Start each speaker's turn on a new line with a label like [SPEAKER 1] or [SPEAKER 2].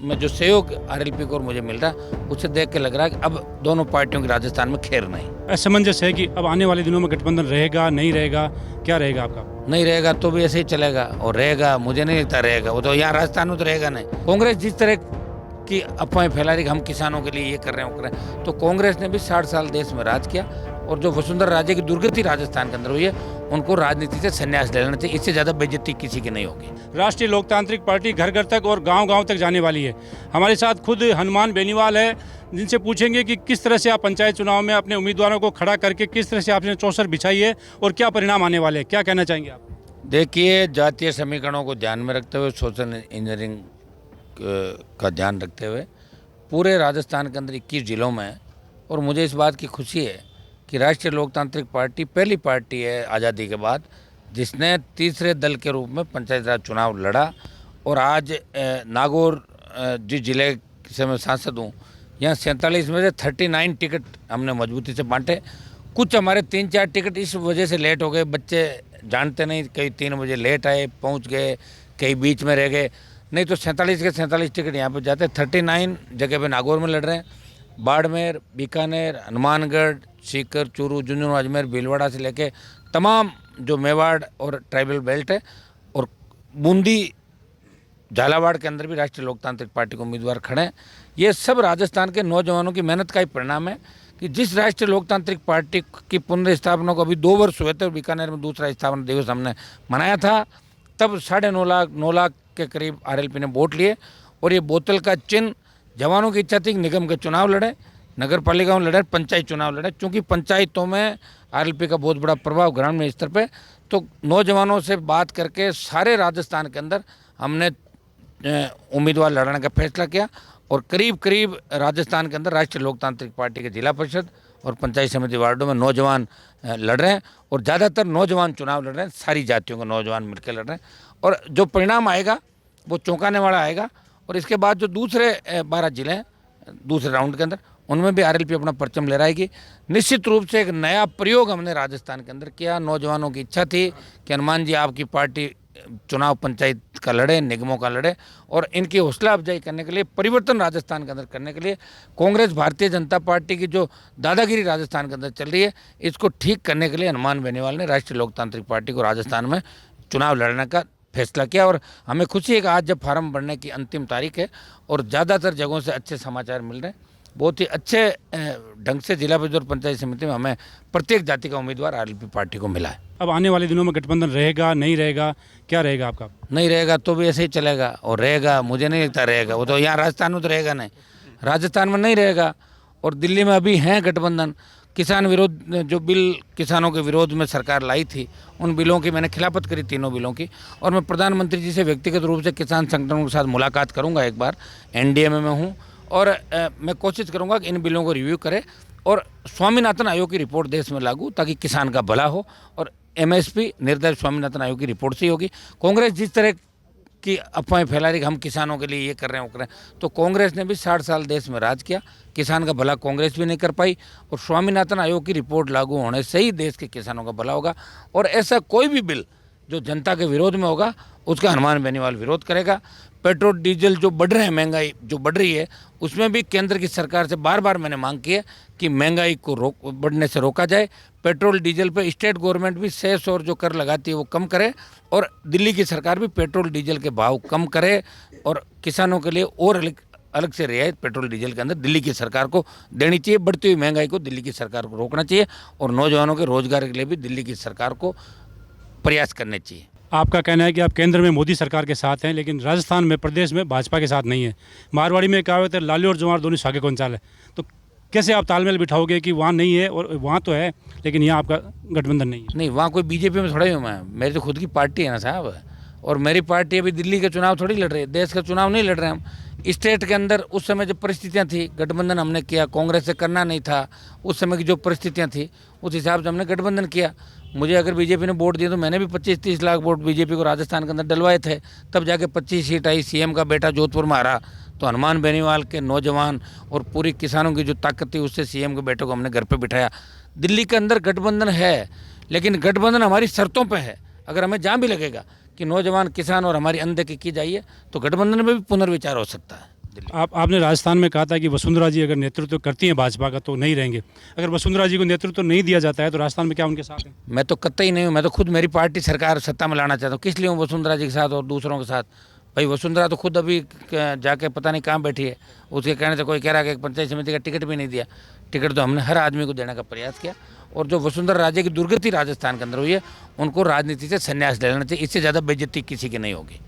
[SPEAKER 1] में जो सहयोग आरएलपी को और मुझे मिल रहा है, उसे देख के लग रहा है कि अब दोनों पार्टियों की राजस्थान में खेर नहीं।
[SPEAKER 2] असमंजस है कि अब आने वाले दिनों में गठबंधन रहेगा नहीं रहेगा, क्या रहेगा आपका?
[SPEAKER 1] नहीं रहेगा तो भी ऐसे ही चलेगा, और रहेगा मुझे नहीं लगता रहेगा, वो तो यहाँ राजस्थान में तो रहेगा नहीं। कांग्रेस जिस तरह की अफवाहें फैला रही कि हम किसानों के लिए ये कर रहे हैं वो कर रहे हैं, तो कांग्रेस ने भी 60 साल देश में राज किया, और जो वसुंधरा राजे की दुर्गति राजस्थान के अंदर हुई है, उनको राजनीति से संन्यास ले लेना चाहिए। इससे ज़्यादा बेइज्जती किसी की नहीं होगी।
[SPEAKER 2] राष्ट्रीय लोकतांत्रिक पार्टी घर घर तक और गांव-गांव तक जाने वाली है। हमारे साथ खुद हनुमान बेनीवाल है, जिनसे पूछेंगे कि किस तरह से आप पंचायत चुनाव में अपने उम्मीदवारों को खड़ा करके किस तरह से आपने चौसर बिछाई है और क्या परिणाम आने वाले हैं, क्या कहना चाहेंगे आप?
[SPEAKER 1] देखिए, जातीय समीकरणों को ध्यान में रखते हुए, सोशल इंजीनियरिंग का ध्यान रखते हुए पूरे राजस्थान के अंदर 21 जिलों में, और मुझे इस बात की खुशी है कि राष्ट्रीय लोकतांत्रिक पार्टी पहली पार्टी है आज़ादी के बाद जिसने तीसरे दल के रूप में पंचायत राज चुनाव लड़ा। और आज नागौर जिस जिले से मैं सांसद हूँ, यहाँ 47 में से 39 टिकट हमने मजबूती से बांटे। कुछ हमारे 3-4 टिकट इस वजह से लेट हो गए, बच्चे जानते नहीं, कई 3 बजे लेट आए पहुँच गए, कई बीच में रह गए, नहीं तो 47 के 47 टिकट यहाँ पर जाते। 39 जगह पे नागौर में लड़ रहे हैं। बाड़मेर, बीकानेर, हनुमानगढ़, सीकर, चूरू, झुंझुनू, अजमेर, भीलवाड़ा से लेके तमाम जो मेवाड़ और ट्राइबल बेल्ट है, और बूंदी, झालावाड़ के अंदर भी राष्ट्रीय लोकतांत्रिक पार्टी के उम्मीदवार खड़े हैं। ये सब राजस्थान के नौजवानों की मेहनत का ही परिणाम है कि जिस राष्ट्रीय लोकतांत्रिक पार्टी की पुनर्स्थापना को अभी 2 वर्ष हुए थे और बीकानेर में दूसरा स्थापना दिवस हमने मनाया था, तब 9.5 लाख के करीब आरएलपी ने वोट लिए, और ये बोतल का चिन्ह जवानों की इच्छा थी कि निगम के चुनाव लड़े, नगर पालिकाओं में लड़े, पंचायत चुनाव लड़े। चूँकि पंचायतों में आरएलपी का बहुत बड़ा प्रभाव ग्रामीण स्तर पे, तो नौजवानों से बात करके सारे राजस्थान के अंदर हमने उम्मीदवार लड़ने का फैसला किया, और करीब करीब राजस्थान के अंदर राष्ट्रीय लोकतांत्रिक पार्टी के जिला परिषद और पंचायत समिति वार्डों में नौजवान लड़ रहे हैं, और ज़्यादातर नौजवान चुनाव लड़ रहे हैं, सारी जातियों के नौजवान मिलकर लड़ रहे हैं। और जो परिणाम आएगा वो चौंकाने वाला आएगा। और इसके बाद जो दूसरे 12 जिले हैं दूसरे राउंड के अंदर, उनमें भी आरएलपी अपना परचम लहराएगी। निश्चित रूप से एक नया प्रयोग हमने राजस्थान के अंदर किया। नौजवानों की इच्छा थी कि हनुमान जी आपकी पार्टी चुनाव पंचायत का लड़े, निगमों का लड़े, और इनकी हौसला अफजाई करने के लिए, परिवर्तन राजस्थान के अंदर करने के लिए कांग्रेस भारतीय जनता पार्टी की जो दादागिरी राजस्थान के अंदर चल रही है, इसको ठीक करने के लिए हनुमान बेनीवाल ने राष्ट्रीय लोकतांत्रिक पार्टी को राजस्थान में चुनाव लड़ने का फैसला किया। और हमें खुशी है कि आज जब फार्म भरने की अंतिम तारीख है और ज़्यादातर जगहों से अच्छे समाचार मिल रहे हैं, बहुत ही अच्छे ढंग से जिला परिषद और पंचायत समिति में हमें प्रत्येक जाति का उम्मीदवार आरएलपी पार्टी को मिला है।
[SPEAKER 2] अब आने वाले दिनों में गठबंधन रहेगा नहीं रहेगा, क्या रहेगा आपका?
[SPEAKER 1] नहीं रहेगा तो भी ऐसे ही चलेगा, और रहेगा मुझे नहीं लगता रहेगा, वो तो यहाँ राजस्थान में तो रहेगा नहीं, राजस्थान में नहीं रहेगा। और दिल्ली में अभी हैं गठबंधन। किसान विरोध जो बिल किसानों के विरोध में सरकार लाई थी, उन बिलों की मैंने खिलाफत करी, तीनों बिलों की। और मैं प्रधानमंत्री जी से व्यक्तिगत रूप से किसान संगठनों के साथ मुलाकात करूंगा एक बार, एनडीए में मैं हूं, और मैं कोशिश करूंगा कि इन बिलों को रिव्यू करें और स्वामीनाथन आयोग की रिपोर्ट देश में लागू, ताकि किसान का भला हो। और एमएसपी निर्धारित स्वामीनाथन आयोग की रिपोर्ट से ही होगी। कांग्रेस जिस तरह की अफवाहें फैला रही कि हम किसानों के लिए ये कर रहे हैं वो कर रहे हैं, तो कांग्रेस ने भी 60 साल देश में राज किया, किसान का भला कांग्रेस भी नहीं कर पाई। और स्वामीनाथन आयोग की रिपोर्ट लागू होने से ही देश के किसानों का भला होगा। और ऐसा कोई भी बिल जो जनता के विरोध में होगा, उसका हनुमान बेनीवाल विरोध करेगा। पेट्रोल डीजल जो बढ़ रहे हैं, महंगाई जो बढ़ रही है, उसमें भी केंद्र की सरकार से बार बार मैंने मांग की है कि महंगाई को बढ़ने से रोका जाए। पेट्रोल डीजल पे स्टेट गवर्नमेंट भी सेस और जो कर लगाती है वो कम करे, और दिल्ली की सरकार भी पेट्रोल डीजल के भाव कम करे, और किसानों के लिए और अलग से रियायत पेट्रोल डीजल के अंदर दिल्ली की सरकार को देनी चाहिए। बढ़ती हुई महंगाई को दिल्ली की सरकार को रोकना चाहिए, और नौजवानों के रोजगार के लिए भी दिल्ली की सरकार को प्रयास करने चाहिए।
[SPEAKER 2] आपका कहना है कि आप केंद्र में मोदी सरकार के साथ हैं, लेकिन राजस्थान में, प्रदेश में भाजपा के साथ नहीं है। मारवाड़ी में कहावत है, लाली और जवार दोनों सागे कौन चाल है। तो कैसे आप तालमेल बिठाओगे कि वहाँ नहीं है और वहाँ तो है, लेकिन यहाँ आपका गठबंधन नहीं है?
[SPEAKER 1] नहीं, वहाँ कोई बीजेपी में थोड़ा ही हूँ मैं, मेरी तो खुद की पार्टी है ना साहब, और मेरी पार्टी अभी दिल्ली के चुनाव थोड़ी लड़ रही है, देश का चुनाव नहीं लड़ रहे हम। स्टेट के अंदर उस समय जो परिस्थितियाँ थी, गठबंधन हमने किया, कांग्रेस से करना नहीं था, उस समय की जो परिस्थितियाँ थी उस हिसाब से हमने गठबंधन किया। मुझे अगर बीजेपी ने वोट दिए तो मैंने भी 25-30 लाख वोट बीजेपी को राजस्थान के अंदर डलवाए थे, तब जाके 25 सीट आई। सीएम का बेटा जोधपुर में हारा, तो हनुमान बेनीवाल के नौजवान और पूरी किसानों की जो ताकत थी, उससे सीएम के बेटे को हमने घर पे बिठाया। दिल्ली के अंदर गठबंधन है, लेकिन गठबंधन हमारी शर्तों पे है। अगर हमें जहाँ भी लगेगा कि नौजवान, किसान और हमारी अनदेखी की जाइए, तो गठबंधन में भी पुनर्विचार हो सकता है। दिल्ली।
[SPEAKER 2] आपने राजस्थान में कहा था कि वसुंधरा जी अगर नेतृत्व करती हैं भाजपा का तो नहीं रहेंगे। अगर वसुंधरा जी को नेतृत्व नहीं दिया जाता है तो राजस्थान में क्या उनके साथ हैं?
[SPEAKER 1] मैं तो कतई नहीं हूँ, मैं तो खुद मेरी पार्टी सरकार सत्ता में लाना चाहता हूँ। किस लिए हूँ वसुंधरा जी के साथ और दूसरों के साथ? भाई वसुंधरा तो खुद अभी जाके पता नहीं कहाँ बैठी है, उसके कहने से कोई कह रहा है कि पंचायत समिति का टिकट भी नहीं दिया। टिकट तो हमने हर आदमी को देने का प्रयास किया। और जो वसुंधरा राजे की दुर्गति राजस्थान के अंदर हुई है, उनको राजनीति से संन्यास ले लेना चाहिए। इससे ज़्यादा बेइज्जती किसी की नहीं होगी।